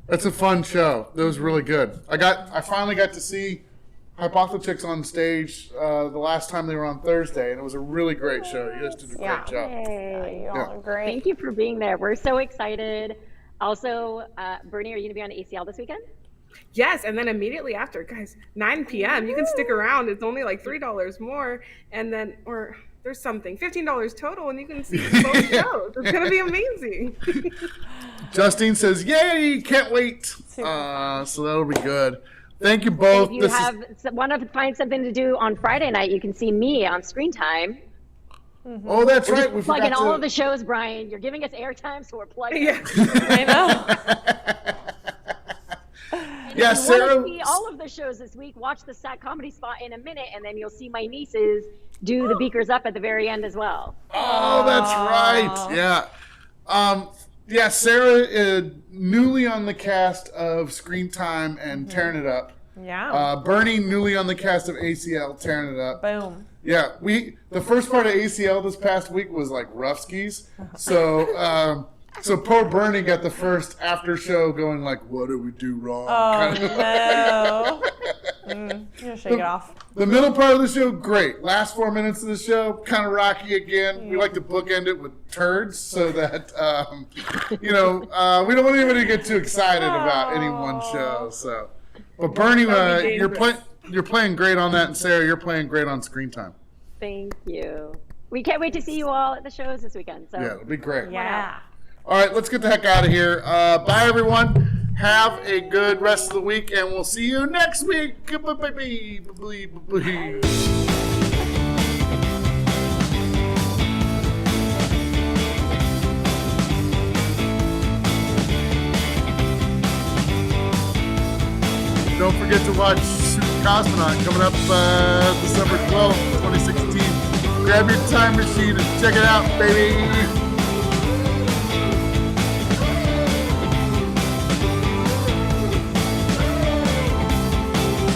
That's a fun show. That was really good. I finally got to see Hypothetics on stage the last time they were on Thursday, and it was a really great show. You guys did a great job. Hey, you all are great. Thank you for being there. We're so excited. Also, Bernie, are you going to be on ACL this weekend? Yes, and then immediately after, guys, 9 p.m. You can stick around. It's only like $3 more, and then or there's something $15 total, and you can see both shows. It's gonna be amazing. Justine says, "Yay! Can't wait." So that'll be good. Thank you both. If you want to find something to do on Friday night, you can see me on Screen Time. Oh, that's right. We Plugging forgot all of the shows, Brian. You're giving us airtime, so we're plugging. Yeah. I know. Yeah, If you Sarah. want to see all of the shows this week, watch the Sat Comedy Spot in a minute, and then you'll see my nieces do the Beakers Up at the very end as well. Oh, that's right. Yeah. Sarah, newly on the cast of Screen Time and Tearing It Up. Yeah. Bernie, newly on the cast of ACL, Tearing It Up. Boom. Yeah, the first part of ACL this past week was like rough skis. So, so poor Bernie got the first after show going like, "What did we do wrong?" Oh, no. You're shake it off. The middle part of the show, great. Last 4 minutes of the show, kind of rocky again. We like to bookend it with turds so that, we don't want anybody to get too excited about any one show. So, but Bernie, you're playing great on that, and Sarah, you're playing great on Screen Time. Thank you. We can't wait to see you all at the shows this weekend. So Yeah, it'll be great. Yeah. All right, let's get the heck out of here. Bye, everyone. Have a good rest of the week, and we'll see you next week. Bye. Don't forget to watch Super Cosmonaut coming up December 12th, 2016. Grab your time machine and check it out, baby.